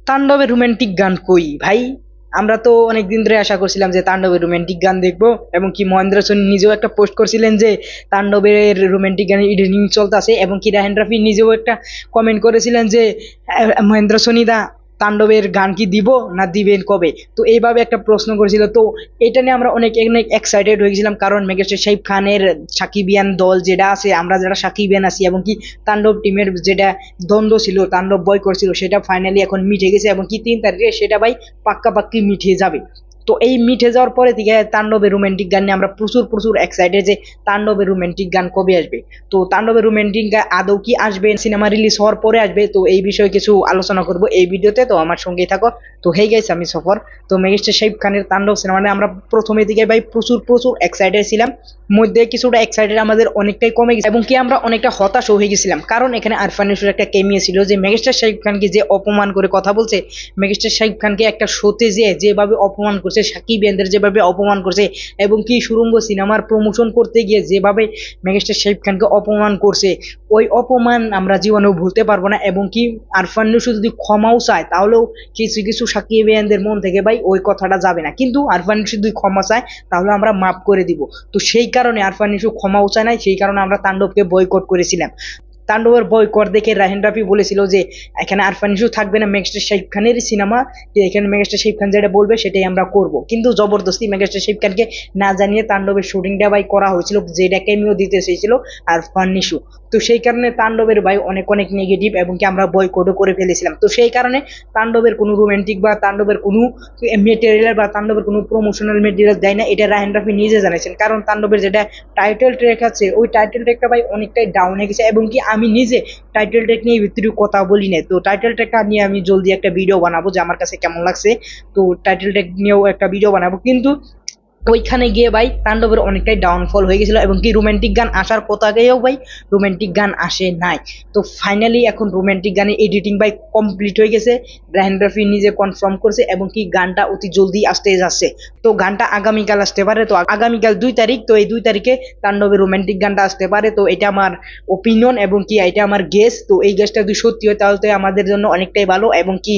তাণ্ডবের রোমান্টিক গান কই ভাই? আমরা তো অনেকদিন ধরে আশা করছিলাম যে তাণ্ডবের রোমান্টিক গান দেখবো, এবং কি মহেন্দ্র সোনি নিজেও একটা পোস্ট করছিলেন যে তাণ্ডবের রোমান্টিক গানের এডিটিং চলতেছে, এবং কি রাহেন রাফি নিজেও একটা কমেন্ট করেছিলেন যে মহেন্দ্র সোনি দা তাণ্ডবের গান কি দিব না দিবেন কবে? তো এইভাবে একটা প্রশ্ন করেছিল। তো এটা নিয়ে আমরা অনেক অনেক এক্সাইটেড হয়ে গেছিলাম, কারণ মেগাস্টার শাকিব খানের সাকিবিয়ান দল যেটা আছে, আমরা যারা সাকিবিয়ান আছি, এবং কি তাণ্ডব টিমের যেটা দ্বন্দ্ব ছিল, তাণ্ডব বয় করছিল, সেটা ফাইনালি এখন মিটে গেছে, এবং কি 3 তারিখে সেটা ভাই পাক্কা পাক্কি মিটে যাবে। তো এই মিটে যাওয়ার পরে থেকে তাণ্ডবের রোমান্টিক গান নিয়ে আমরা প্রচুর প্রচুর এক্সাইটেড যে তাণ্ডবের রোমান্টিক গান কবে আসবে। তো তাণ্ডবের রোমান্টিক গান আদৌ কি আসবে, সিনেমা রিলিজ হওয়ার পরে আসবে? তো এই বিষয়ে কিছু আলোচনা করব এই ভিডিওতে, তো আমার সঙ্গেই থাকো। তো হেই গাইস, আমি সফর। তো মেগাস্টার শাকিব খানের তাণ্ডব সিনেমা নিয়ে আমরা প্রথমে দিকে ভাই প্রচুর প্রচুর এক্সাইটেড ছিলাম, মধ্যে কিছুটা এক্সাইটেড আমাদের অনেকটাই কমে গেছে, এবং কি আমরা অনেকটা হতাশ হয়ে গেছিলাম, কারণ এখানে আরফান নিশোর একটা কেমিও ছিল যে মেগাস্টার শাকিব খানকে যে অপমান করে কথা বলছে, মেগাস্টার শাকিব খানকে একটা শোতে যেভাবে অপমান করছে, সাকিবিয়ানদের যেভাবে অপমান করছে, এবং কি সুড়ঙ্গ সিনেমার প্রমোশন করতে গিয়ে যেভাবে মেগাস্টার শাকিব খানকে অপমান করছে, ওই অপমান আমরা জীবনেও ভুলতে পারবো না। এবং কি আরফান নিশো যদি ক্ষমাও চায়, তাহলেও কিছু কিছু সাকিবিয়ানদের মন থেকে ভাই ওই কথাটা যাবে না, কিন্তু আরফান নিশো যদি ক্ষমা চায় তাহলে আমরা মাফ করে দিব। তো সেই কারণে আরফান নিশো ক্ষমাও চায় নাই, সেই কারণে আমরা তাণ্ডবকে বয়কট করেছিলাম। তাণ্ডবের বয়কট দেখে রাহেন রাফি বলেছিল যে এখানে আরফান নিশো থাকবে না, মেগাস্টার শাকিব খানের সিনেমা, যে এখানে মেগাস্টার শাকিব খান যেটা বলবে সেটাই আমরা করব। কিন্তু জবরদস্তি মেগাস্টার শাকিব খানকে না জানিয়ে তাণ্ডবের শুটিংটা ভাই করা হয়েছিল, যেটা কেমিও দিতে চেয়েছিল আরফান নিশো। তো সেই কারণে তাণ্ডবের ভাই অনেক অনেক নেগেটিভ, এবং কি আমরা বয়কটও করে ফেলেছিলাম। তো সেই কারণে তাণ্ডবের কোনো রোমান্টিক বা তাণ্ডবের কোনো মেটেরিয়াল বা তাণ্ডবের কোনো প্রমোশনাল মেটেরিয়াল দেয় না, এটা রাহেন রাফি নিজে জানিয়েছেন, কারণ তাণ্ডবের যেটা টাইটেল ট্র্যাক আছে, ওই টাইটেল ট্র্যাকটা ভাই অনেকটাই ডাউন হয়ে গেছে, এবং কি আমি নিজে টাইটেল ট্র্যাক নিয়ে ভিতরে কথা বলি না। তো টাইটেল ট্র্যাকটা নিয়ে আমি জলদি একটা ভিডিও বানাবো যে আমার কাছে কেমন লাগছে। তো টাইটেল ট্র্যাক নিয়েও একটা ভিডিও বানাবো, কিন্তু ওইখানে গিয়ে ভাই তাণ্ডবের অনেকটাই ডাউনফল হয়ে গেছিল, এবং কি রোমান্টিক গান আসার কথা গিয়েও ভাই রোমান্টিক গান আসে নাই। তো ফাইনালি এখন রোমান্টিক গানের এডিটিং ভাই কমপ্লিট হয়ে গেছে, রাহেন রাফি নিজে কনফার্ম করছে, এবং কি গানটা অতি জলদি আসতে যাচ্ছে। তো গানটা আগামীকাল আসতে পারে, তো আগামীকাল 2 তারিখ, তো এই 2 তারিখে তাণ্ডবের রোমান্টিক গানটা আসতে পারে। তো এটা আমার ওপিনিয়ন, এবং কি এটা আমার গেস। তো এই গেসটা যদি সত্যি হয় তাহলে তো আমাদের জন্য অনেকটাই ভালো, এবং কি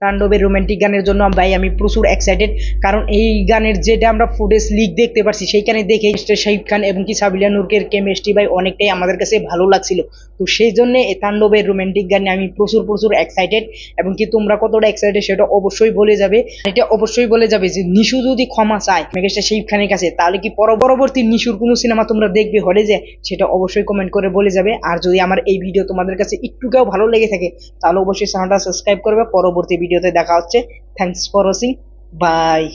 তাণ্ডবের রোমান্টিক গানের জন্য ভাই আমি প্রচুর এক্সাইটেড, কারণ এই গানের যেটা আমরা ফুটেজ লিক দেখতে পারছি, সেইখানে দেখে শাহিদ খান এবং কি সাবিলা নূরের কেমিস্ট্রি ভাই অনেকটাই আমাদের কাছে ভালো লাগছিল। তো সেই জন্য এই তাণ্ডবের রোমান্টিক গানে আমি প্রচুর প্রচুর এক্সাইটেড, এবং কি তোমরা কতটা এক্সাইটেড সেটা অবশ্যই বলে যাবে। এটা অবশ্যই বলে যাবে যে নিশু যদি ক্ষমা চায় মেগাস্টার শাহিদ খানের কাছে, তাহলে কি পরবর্তী নিশুর কোনো সিনেমা তোমরা দেখবে হলে যে, সেটা অবশ্যই কমেন্ট করে বলে যাবে। আর যদি আমার এই ভিডিও তোমাদের কাছে একটুকেও ভালো লেগে থাকে, তাহলে অবশ্যই চ্যানেলটা সাবস্ক্রাইব করবে। পরবর্তী ভিডিওতে দেখা হচ্ছে। Thanks for watching, by.